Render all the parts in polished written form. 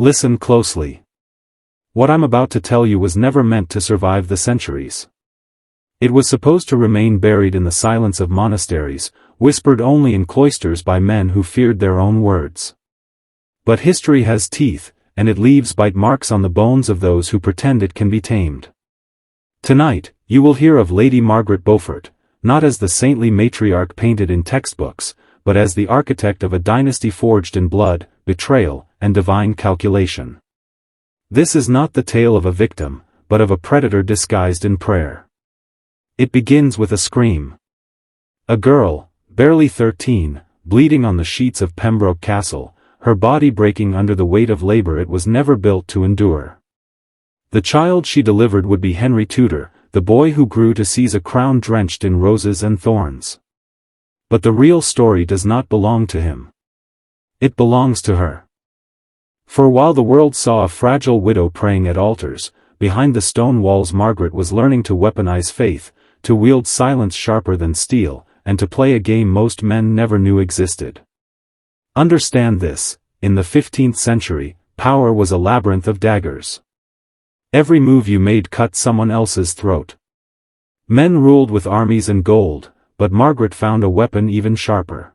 Listen closely. What I'm about to tell you was never meant to survive the centuries. It was supposed to remain buried in the silence of monasteries, whispered only in cloisters by men who feared their own words. But history has teeth, and it leaves bite marks on the bones of those who pretend it can be tamed. Tonight, you will hear of Lady Margaret Beaufort, not as the saintly matriarch painted in textbooks, but as the architect of a dynasty forged in blood, betrayal, and divine calculation. This is not the tale of a victim, but of a predator disguised in prayer. It begins with a scream. A girl, barely 13, bleeding on the sheets of Pembroke Castle, her body breaking under the weight of labor it was never built to endure. The child she delivered would be Henry Tudor, the boy who grew to seize a crown drenched in roses and thorns. But the real story does not belong to him. It belongs to her. For while the world saw a fragile widow praying at altars, behind the stone walls Margaret was learning to weaponize faith, to wield silence sharper than steel, and to play a game most men never knew existed. Understand this, in the 15th century, power was a labyrinth of daggers. Every move you made cut someone else's throat. Men ruled with armies and gold, but Margaret found a weapon even sharper.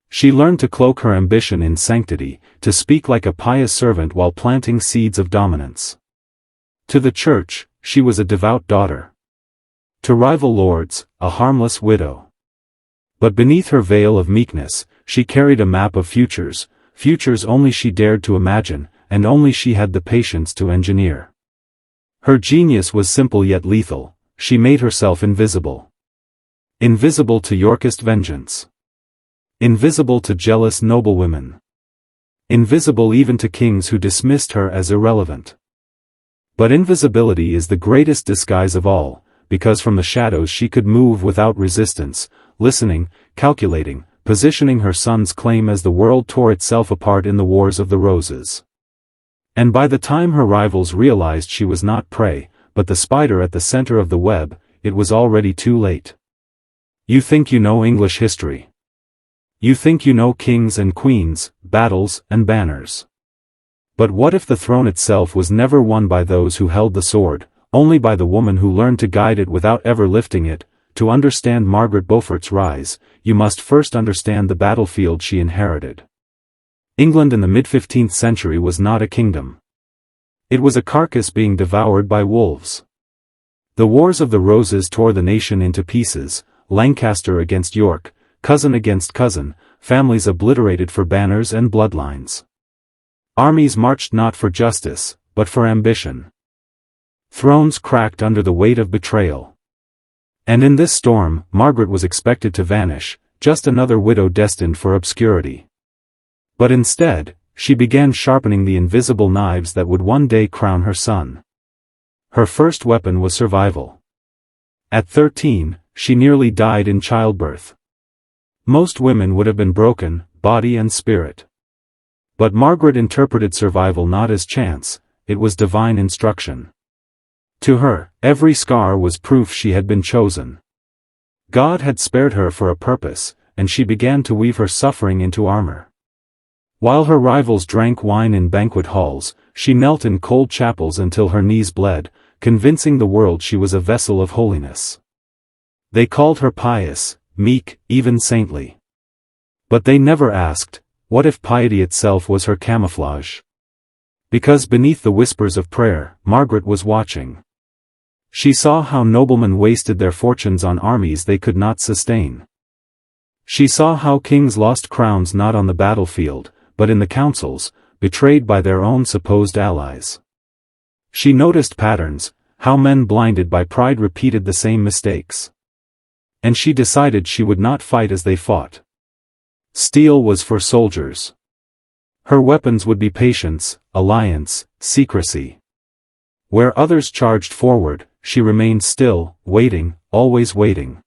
She learned to cloak her ambition in sanctity, to speak like a pious servant while planting seeds of dominance. To the church, she was a devout daughter. To rival lords, a harmless widow. But beneath her veil of meekness, she carried a map of futures, futures only she dared to imagine, and only she had the patience to engineer. Her genius was simple yet lethal, she made herself invisible. Invisible to Yorkist vengeance. Invisible to jealous noblewomen. Invisible even to kings who dismissed her as irrelevant. But invisibility is the greatest disguise of all, because from the shadows she could move without resistance, listening, calculating, positioning her son's claim as the world tore itself apart in the Wars of the Roses. And by the time her rivals realized she was not prey, but the spider at the center of the web, it was already too late. You think you know English history. You think you know kings and queens, battles and banners. But what if the throne itself was never won by those who held the sword, only by the woman who learned to guide it without ever lifting it? To understand Margaret Beaufort's rise, you must first understand the battlefield she inherited. England in the mid-15th century was not a kingdom. It was a carcass being devoured by wolves. The Wars of the Roses tore the nation into pieces, Lancaster against York, cousin against cousin, families obliterated for banners and bloodlines. Armies marched not for justice, but for ambition. Thrones cracked under the weight of betrayal. And in this storm, Margaret was expected to vanish, just another widow destined for obscurity. But instead, she began sharpening the invisible knives that would one day crown her son. Her first weapon was survival. At 13, she nearly died in childbirth. Most women would have been broken, body and spirit. But Margaret interpreted survival not as chance, it was divine instruction. To her, every scar was proof she had been chosen. God had spared her for a purpose, and she began to weave her suffering into armor. While her rivals drank wine in banquet halls, she knelt in cold chapels until her knees bled, convincing the world she was a vessel of holiness. They called her pious, meek, even saintly. But they never asked, what if piety itself was her camouflage? Because beneath the whispers of prayer, Margaret was watching. She saw how noblemen wasted their fortunes on armies they could not sustain. She saw how kings lost crowns not on the battlefield, but in the councils, betrayed by their own supposed allies. She noticed patterns, how men blinded by pride repeated the same mistakes. And she decided she would not fight as they fought. Steel was for soldiers. Her weapons would be patience, alliance, secrecy. Where others charged forward, she remained still, waiting, always waiting.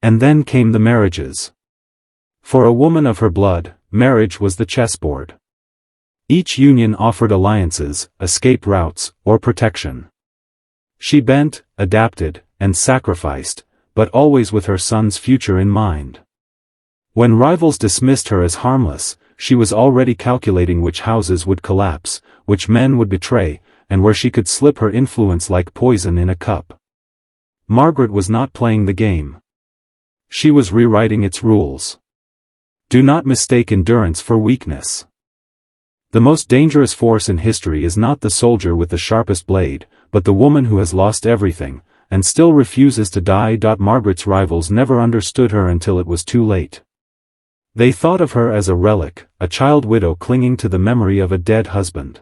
And then came the marriages. For a woman of her blood, marriage was the chessboard. Each union offered alliances, escape routes, or protection. She bent, adapted, and sacrificed, but always with her son's future in mind. When rivals dismissed her as harmless, she was already calculating which houses would collapse, which men would betray, and where she could slip her influence like poison in a cup. Margaret was not playing the game. She was rewriting its rules. Do not mistake endurance for weakness. The most dangerous force in history is not the soldier with the sharpest blade, but the woman who has lost everything, and still refuses to die. Margaret's rivals never understood her until it was too late. They thought of her as a relic, a child widow clinging to the memory of a dead husband.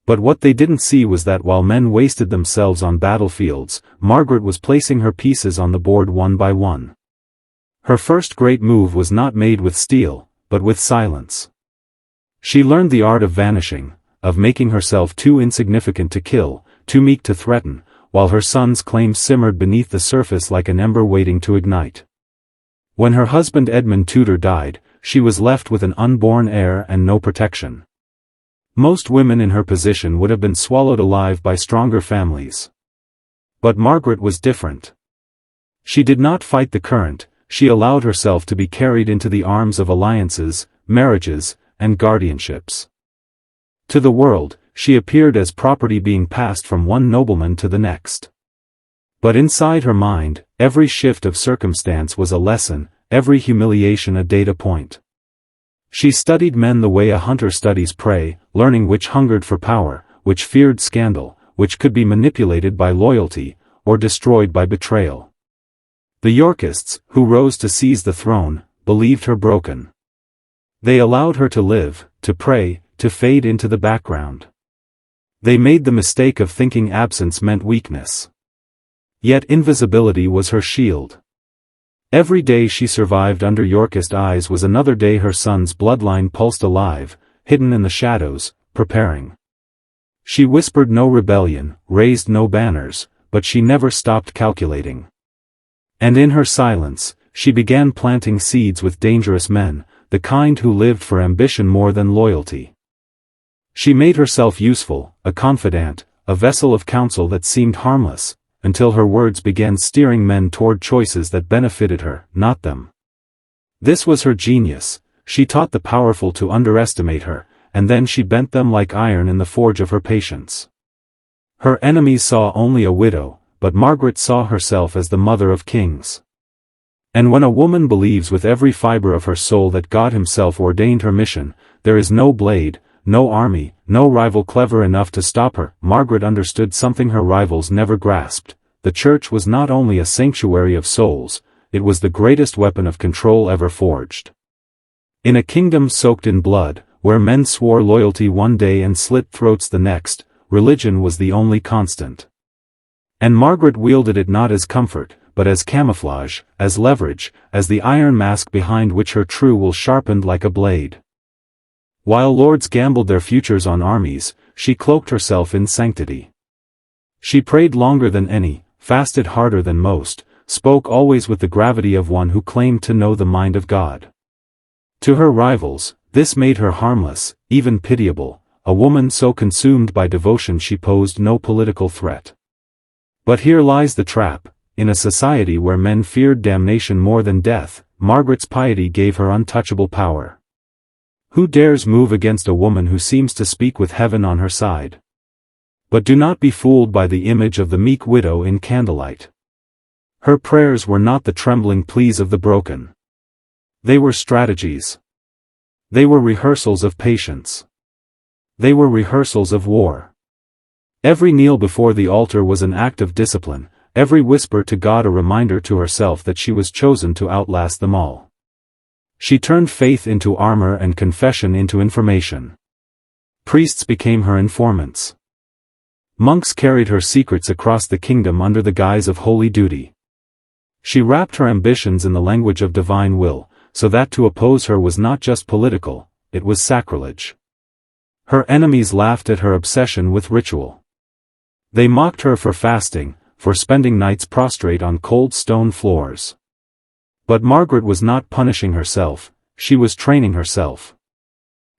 But what they didn't see was that while men wasted themselves on battlefields, Margaret was placing her pieces on the board one by one. Her first great move was not made with steel, but with silence. She learned the art of vanishing, of making herself too insignificant to kill, too meek to threaten, while her son's claims simmered beneath the surface like an ember waiting to ignite. When her husband Edmund Tudor died, she was left with an unborn heir and no protection. Most women in her position would have been swallowed alive by stronger families. But Margaret was different. She did not fight the current, she allowed herself to be carried into the arms of alliances, marriages, and guardianships. To the world, she appeared as property being passed from one nobleman to the next. But inside her mind, every shift of circumstance was a lesson, every humiliation a data point. She studied men the way a hunter studies prey, learning which hungered for power, which feared scandal, which could be manipulated by loyalty, or destroyed by betrayal. The Yorkists, who rose to seize the throne, believed her broken. They allowed her to live, to pray, to fade into the background. They made the mistake of thinking absence meant weakness. Yet invisibility was her shield. Every day she survived under Yorkist eyes was another day her son's bloodline pulsed alive, hidden in the shadows, preparing. She whispered no rebellion, raised no banners, but she never stopped calculating. And in her silence, she began planting seeds with dangerous men, the kind who lived for ambition more than loyalty. She made herself useful, a confidant, a vessel of counsel that seemed harmless, until her words began steering men toward choices that benefited her, not them. This was her genius. She taught the powerful to underestimate her, and then she bent them like iron in the forge of her patience. Her enemies saw only a widow, but Margaret saw herself as the mother of kings. And when a woman believes with every fiber of her soul that God himself ordained her mission, there is no blade, no army, no rival clever enough to stop her. Margaret understood something her rivals never grasped. The church was not only a sanctuary of souls, it was the greatest weapon of control ever forged. In a kingdom soaked in blood, where men swore loyalty one day and slit throats the next, religion was the only constant. And Margaret wielded it not as comfort, but as camouflage, as leverage, as the iron mask behind which her true will sharpened like a blade. While lords gambled their futures on armies, she cloaked herself in sanctity. She prayed longer than any, fasted harder than most, spoke always with the gravity of one who claimed to know the mind of God. To her rivals, this made her harmless, even pitiable, a woman so consumed by devotion she posed no political threat. But here lies the trap. In a society where men feared damnation more than death, Margaret's piety gave her untouchable power. Who dares move against a woman who seems to speak with heaven on her side? But do not be fooled by the image of the meek widow in candlelight. Her prayers were not the trembling pleas of the broken. They were strategies. They were rehearsals of patience. They were rehearsals of war. Every kneel before the altar was an act of discipline, every whisper to God a reminder to herself that she was chosen to outlast them all. She turned faith into armor and confession into information. Priests became her informants. Monks carried her secrets across the kingdom under the guise of holy duty. She wrapped her ambitions in the language of divine will, so that to oppose her was not just political, it was sacrilege. Her enemies laughed at her obsession with ritual. They mocked her for fasting, for spending nights prostrate on cold stone floors. But Margaret was not punishing herself, she was training herself.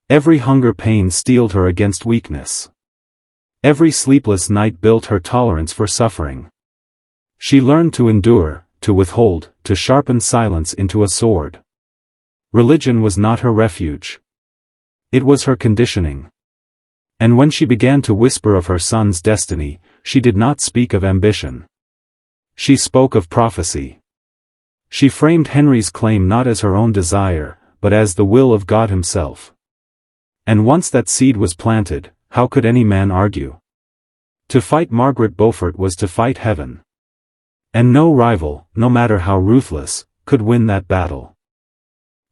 Every hunger pain steeled her against weakness. Every sleepless night built her tolerance for suffering. She learned to endure, to withhold, to sharpen silence into a sword. Religion was not her refuge. It was her conditioning. And when she began to whisper of her son's destiny, she did not speak of ambition. She spoke of prophecy. She framed Henry's claim not as her own desire, but as the will of God himself. And once that seed was planted, how could any man argue? To fight Margaret Beaufort was to fight heaven. And no rival, no matter how ruthless, could win that battle.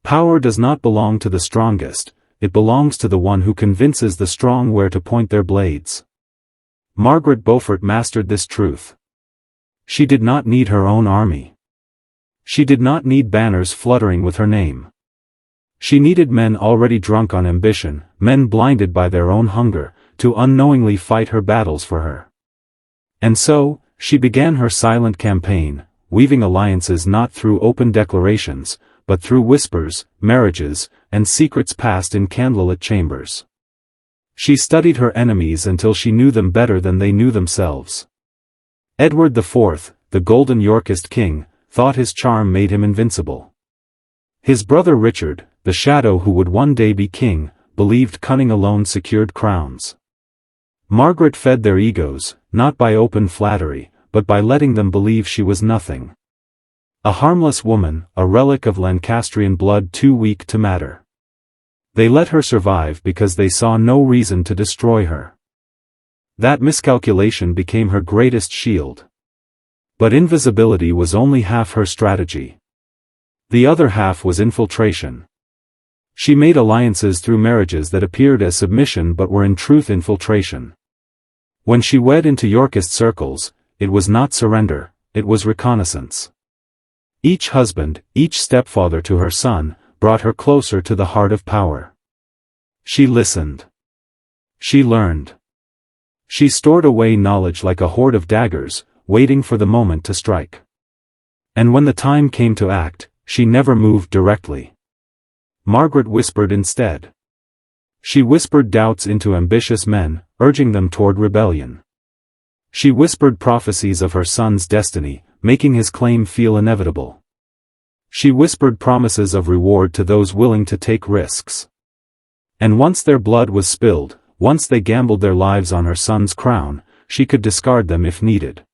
Power does not belong to the strongest, it belongs to the one who convinces the strong where to point their blades. Margaret Beaufort mastered this truth. She did not need her own army. She did not need banners fluttering with her name. She needed men already drunk on ambition, men blinded by their own hunger, to unknowingly fight her battles for her. And so, she began her silent campaign, weaving alliances not through open declarations, but through whispers, marriages, and secrets passed in candlelit chambers. She studied her enemies until she knew them better than they knew themselves. Edward IV, the golden Yorkist king, thought his charm made him invincible. His brother Richard, the shadow who would one day be king, believed cunning alone secured crowns. Margaret fed their egos, not by open flattery, but by letting them believe she was nothing. A harmless woman, a relic of Lancastrian blood too weak to matter. They let her survive because they saw no reason to destroy her. That miscalculation became her greatest shield. But invisibility was only half her strategy. The other half was infiltration. She made alliances through marriages that appeared as submission but were in truth infiltration. When she wed into Yorkist circles, it was not surrender, it was reconnaissance. Each husband, each stepfather to her son, brought her closer to the heart of power. She listened. She learned. She stored away knowledge like a hoard of daggers, waiting for the moment to strike. And when the time came to act, she never moved directly. Margaret whispered instead. She whispered doubts into ambitious men, urging them toward rebellion. She whispered prophecies of her son's destiny, making his claim feel inevitable. She whispered promises of reward to those willing to take risks. And once their blood was spilled, once they gambled their lives on her son's crown, she could discard them if needed.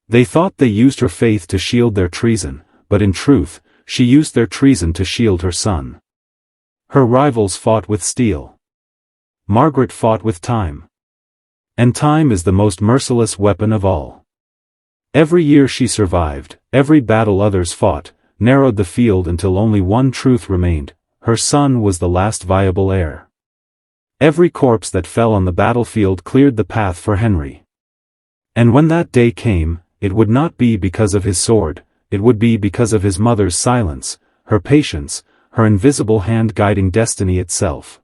They thought they used her faith to shield their treason, but in truth, she used their treason to shield her son. Her rivals fought with steel. Margaret fought with time. And time is the most merciless weapon of all. Every year she survived, every battle others fought, narrowed the field until only one truth remained: her son was the last viable heir. Every corpse that fell on the battlefield cleared the path for Henry. And when that day came, it would not be because of his sword, it would be because of his mother's silence, her patience, her invisible hand guiding destiny itself.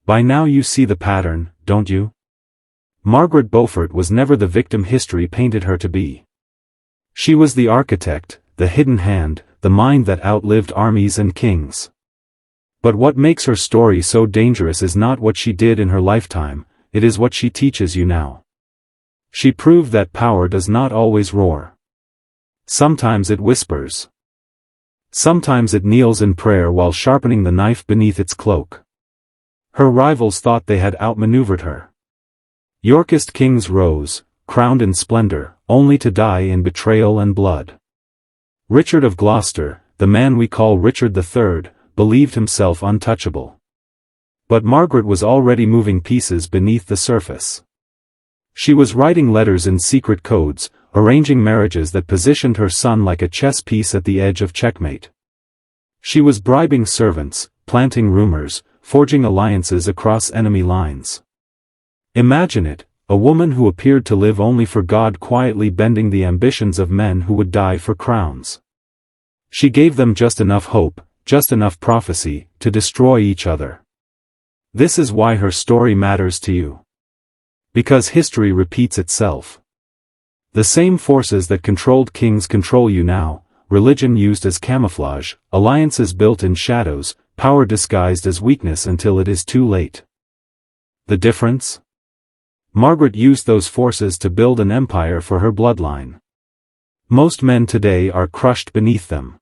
By now you see the pattern, don't you? Margaret Beaufort was never the victim history painted her to be. She was the architect, the hidden hand, the mind that outlived armies and kings. But what makes her story so dangerous is not what she did in her lifetime, it is what she teaches you now. She proved that power does not always roar. Sometimes it whispers. Sometimes it kneels in prayer while sharpening the knife beneath its cloak. Her rivals thought they had outmaneuvered her. Yorkist kings rose, crowned in splendor, only to die in betrayal and blood. Richard of Gloucester, the man we call Richard III, believed himself untouchable. But Margaret was already moving pieces beneath the surface. She was writing letters in secret codes, arranging marriages that positioned her son like a chess piece at the edge of checkmate. She was bribing servants, planting rumors, forging alliances across enemy lines. Imagine it, a woman who appeared to live only for God quietly bending the ambitions of men who would die for crowns. She gave them just enough hope, just enough prophecy, to destroy each other. This is why her story matters to you. Because history repeats itself. The same forces that controlled kings control you now: religion used as camouflage, alliances built in shadows, power disguised as weakness until it is too late. The difference? Margaret used those forces to build an empire for her bloodline. Most men today are crushed beneath them.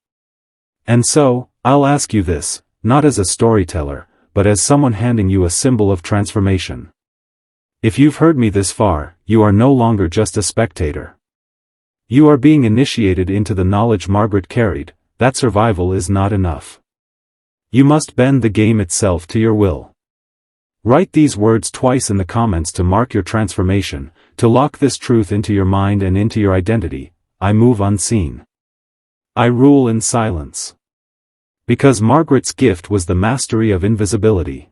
And so, I'll ask you this, not as a storyteller, but as someone handing you a symbol of transformation. If you've heard me this far, you are no longer just a spectator. You are being initiated into the knowledge Margaret carried, that survival is not enough. You must bend the game itself to your will. Write these words twice in the comments to mark your transformation, to lock this truth into your mind and into your identity. I move unseen. I rule in silence. Because Margaret's gift was the mastery of invisibility.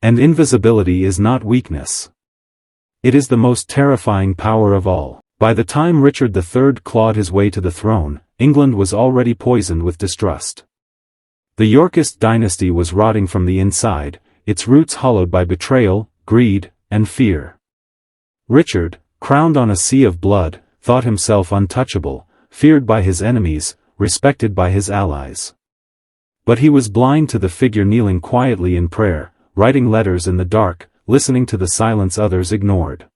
And invisibility is not weakness. It is the most terrifying power of all. By the time Richard III clawed his way to the throne, England was already poisoned with distrust. The Yorkist dynasty was rotting from the inside, its roots hollowed by betrayal, greed, and fear. Richard, crowned on a sea of blood, thought himself untouchable, feared by his enemies, respected by his allies. But he was blind to the figure kneeling quietly in prayer, writing letters in the dark, listening to the silence others ignored.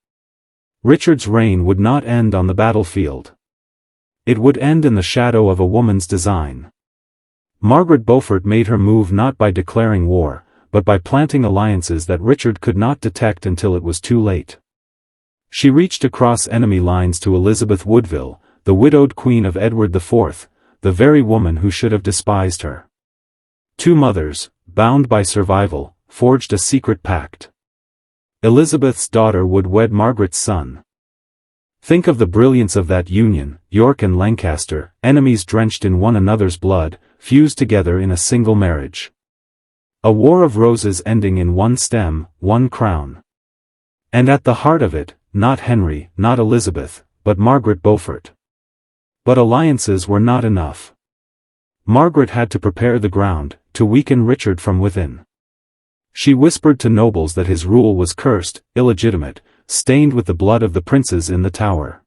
Richard's reign would not end on the battlefield. It would end in the shadow of a woman's design. Margaret Beaufort made her move not by declaring war, but by planting alliances that Richard could not detect until it was too late. She reached across enemy lines to Elizabeth Woodville, the widowed queen of Edward IV, the very woman who should have despised her. Two mothers, bound by survival, forged a secret pact. Elizabeth's daughter would wed Margaret's son. Think of the brilliance of that union. York and Lancaster, enemies drenched in one another's blood, fused together in a single marriage. A war of roses ending in one stem, one crown. And at the heart of it, not Henry, not Elizabeth, but Margaret Beaufort. But alliances were not enough. Margaret had to prepare the ground, to weaken Richard from within. She whispered to nobles that his rule was cursed, illegitimate, stained with the blood of the princes in the Tower.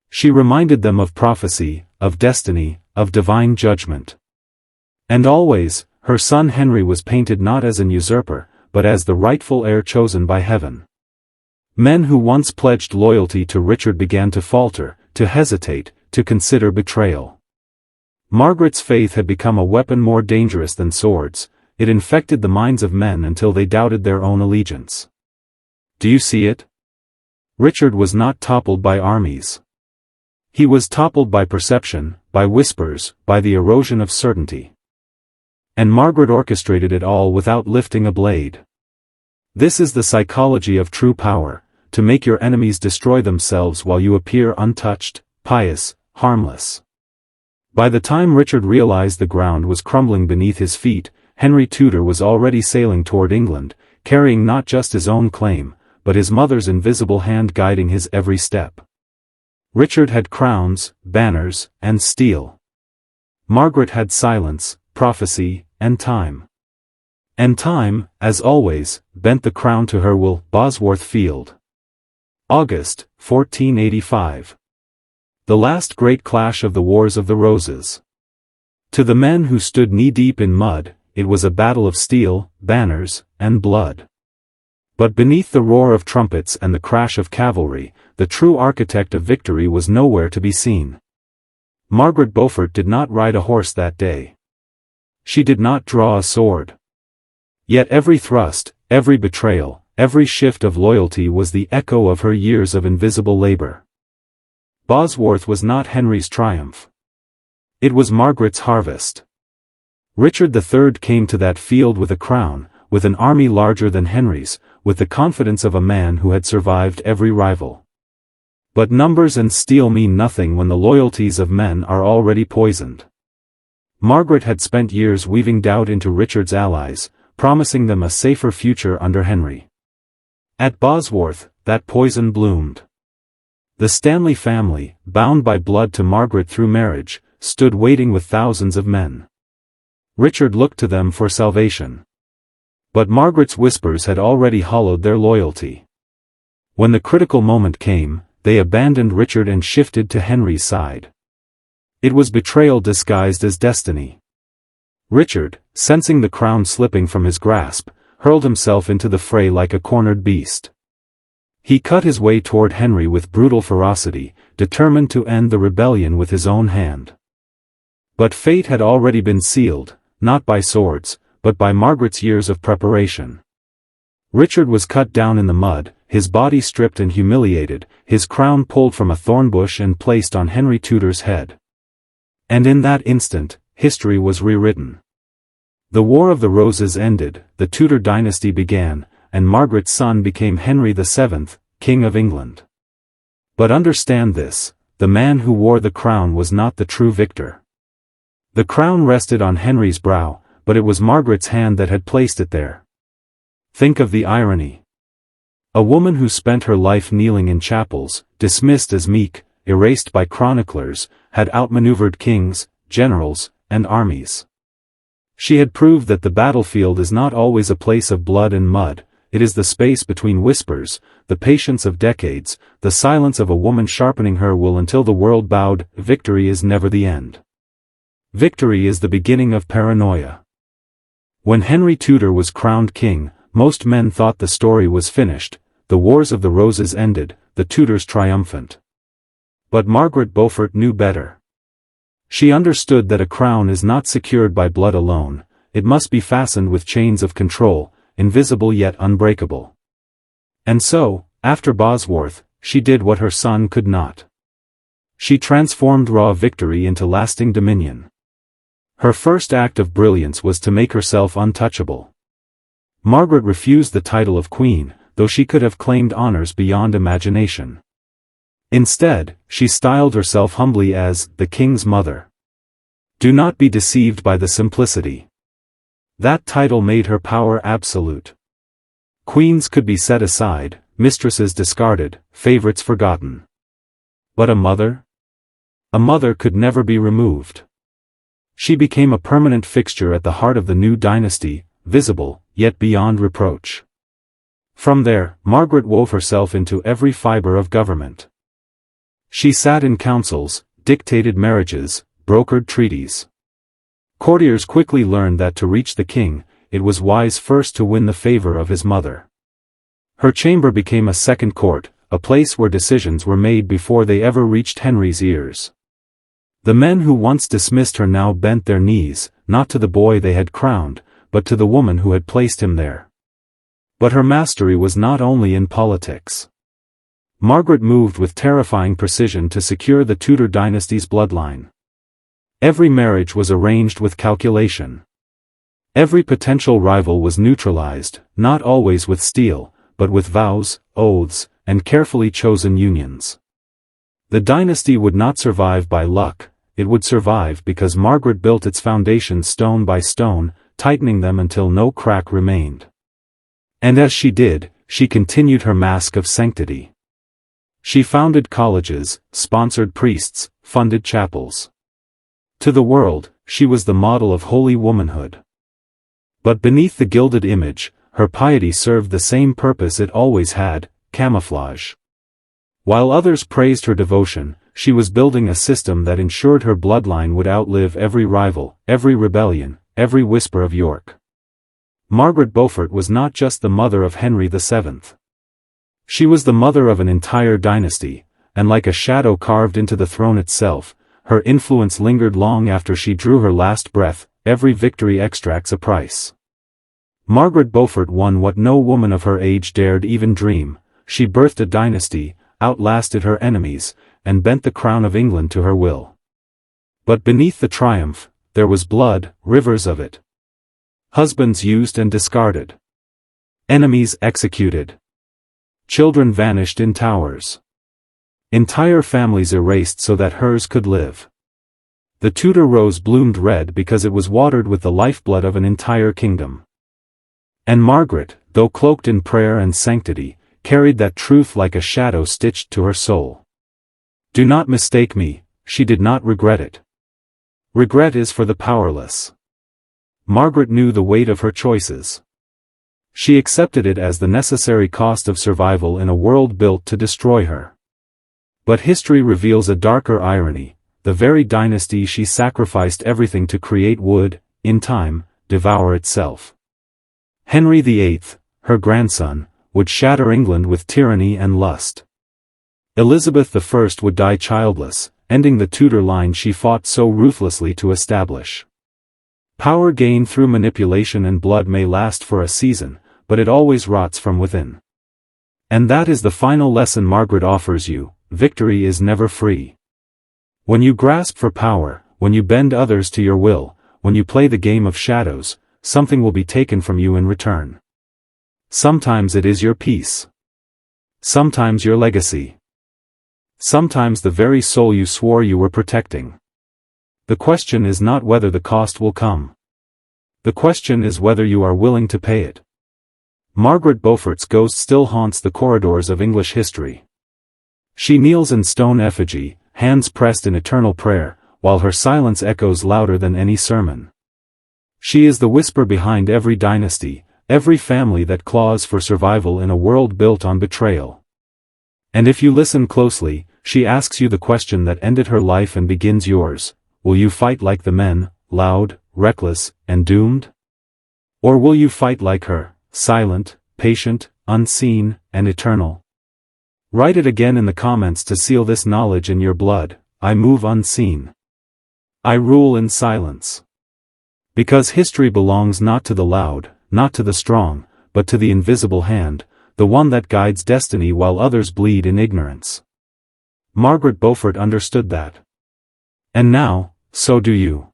She reminded them of prophecy, of destiny, of divine judgment. And always, her son Henry was painted not as an usurper, but as the rightful heir chosen by heaven. Men who once pledged loyalty to Richard began to falter, to hesitate, to consider betrayal. Margaret's faith had become a weapon more dangerous than swords. It infected the minds of men until they doubted their own allegiance. Do you see it? Richard was not toppled by armies. He was toppled by perception, by whispers, by the erosion of certainty. And Margaret orchestrated it all without lifting a blade. This is the psychology of true power, to make your enemies destroy themselves while you appear untouched, pious, harmless. By the time Richard realized the ground was crumbling beneath his feet, Henry Tudor was already sailing toward England, carrying not just his own claim, but his mother's invisible hand guiding his every step. Richard had crowns, banners, and steel. Margaret had silence, prophecy, and time. And time, as always, bent the crown to her will. Bosworth Field. August, 1485. The last great clash of the Wars of the Roses. To the men who stood knee-deep in mud, it was a battle of steel, banners, and blood. But beneath the roar of trumpets and the crash of cavalry, the true architect of victory was nowhere to be seen. Margaret Beaufort did not ride a horse that day. She did not draw a sword. Yet every thrust, every betrayal, every shift of loyalty was the echo of her years of invisible labor. Bosworth was not Henry's triumph. It was Margaret's harvest. Richard III came to that field with a crown, with an army larger than Henry's, with the confidence of a man who had survived every rival. But numbers and steel mean nothing when the loyalties of men are already poisoned. Margaret had spent years weaving doubt into Richard's allies, promising them a safer future under Henry. At Bosworth, that poison bloomed. The Stanley family, bound by blood to Margaret through marriage, stood waiting with thousands of men. Richard looked to them for salvation. But Margaret's whispers had already hollowed their loyalty. When the critical moment came, they abandoned Richard and shifted to Henry's side. It was betrayal disguised as destiny. Richard, sensing the crown slipping from his grasp, hurled himself into the fray like a cornered beast. He cut his way toward Henry with brutal ferocity, determined to end the rebellion with his own hand. But fate had already been sealed, not by swords, but by Margaret's years of preparation. Richard was cut down in the mud, his body stripped and humiliated, his crown pulled from a thorn bush and placed on Henry Tudor's head. And in that instant, history was rewritten. The War of the Roses ended, the Tudor dynasty began, and Margaret's son became Henry VII, King of England. But understand this, the man who wore the crown was not the true victor. The crown rested on Henry's brow, but it was Margaret's hand that had placed it there. Think of the irony. A woman who spent her life kneeling in chapels, dismissed as meek, erased by chroniclers, had outmaneuvered kings, generals, and armies. She had proved that the battlefield is not always a place of blood and mud, it is the space between whispers, the patience of decades, the silence of a woman sharpening her will until the world bowed. Victory is never the end. Victory is the beginning of paranoia. When Henry Tudor was crowned king, most men thought the story was finished, the Wars of the Roses ended, the Tudors triumphant. But Margaret Beaufort knew better. She understood that a crown is not secured by blood alone, it must be fastened with chains of control, invisible yet unbreakable. And so, after Bosworth, she did what her son could not. She transformed raw victory into lasting dominion. Her first act of brilliance was to make herself untouchable. Margaret refused the title of queen, though she could have claimed honors beyond imagination. Instead, she styled herself humbly as the king's mother. Do not be deceived by the simplicity. That title made her power absolute. Queens could be set aside, mistresses discarded, favorites forgotten. But a mother? A mother could never be removed. She became a permanent fixture at the heart of the new dynasty, visible, yet beyond reproach. From there, Margaret wove herself into every fiber of government. She sat in councils, dictated marriages, brokered treaties. Courtiers quickly learned that to reach the king, it was wise first to win the favor of his mother. Her chamber became a second court, a place where decisions were made before they ever reached Henry's ears. The men who once dismissed her now bent their knees, not to the boy they had crowned, but to the woman who had placed him there. But her mastery was not only in politics. Margaret moved with terrifying precision to secure the Tudor dynasty's bloodline. Every marriage was arranged with calculation. Every potential rival was neutralized, not always with steel, but with vows, oaths, and carefully chosen unions. The dynasty would not survive by luck, it would survive because Margaret built its foundations stone by stone, tightening them until no crack remained. And as she did, she continued her mask of sanctity. She founded colleges, sponsored priests, funded chapels. To the world, she was the model of holy womanhood. But beneath the gilded image, her piety served the same purpose it always had, camouflage. While others praised her devotion, she was building a system that ensured her bloodline would outlive every rival, every rebellion, every whisper of York. Margaret Beaufort was not just the mother of Henry VII. She was the mother of an entire dynasty, and like a shadow carved into the throne itself, her influence lingered long after she drew her last breath. Every victory extracts a price. Margaret Beaufort won what no woman of her age dared even dream. She birthed a dynasty, outlasted her enemies, and bent the crown of England to her will. But beneath the triumph, there was blood, rivers of it. Husbands used and discarded. Enemies executed. Children vanished in towers. Entire families erased so that hers could live. The Tudor rose bloomed red because it was watered with the lifeblood of an entire kingdom. And Margaret, though cloaked in prayer and sanctity, carried that truth like a shadow stitched to her soul. Do not mistake me, she did not regret it. Regret is for the powerless. Margaret knew the weight of her choices. She accepted it as the necessary cost of survival in a world built to destroy her. But history reveals a darker irony. The very dynasty she sacrificed everything to create would, in time, devour itself. Henry VIII, her grandson, would shatter England with tyranny and lust. Elizabeth I would die childless, ending the Tudor line she fought so ruthlessly to establish. Power gained through manipulation and blood may last for a season, but it always rots from within. And that is the final lesson Margaret offers you: victory is never free. When you grasp for power, when you bend others to your will, when you play the game of shadows, something will be taken from you in return. Sometimes it is your peace. Sometimes your legacy. Sometimes the very soul you swore you were protecting. The question is not whether the cost will come. The question is whether you are willing to pay it. Margaret Beaufort's ghost still haunts the corridors of English history. She kneels in stone effigy, hands pressed in eternal prayer, while her silence echoes louder than any sermon. She is the whisper behind every dynasty, every family that claws for survival in a world built on betrayal. And if you listen closely, she asks you the question that ended her life and begins yours: will you fight like the men, loud, reckless, and doomed? Or will you fight like her, silent, patient, unseen, and eternal? Write it again in the comments to seal this knowledge in your blood: I move unseen. I rule in silence. Because history belongs not to the loud, not to the strong, but to the invisible hand, the one that guides destiny while others bleed in ignorance. Margaret Beaufort understood that. And now, so do you.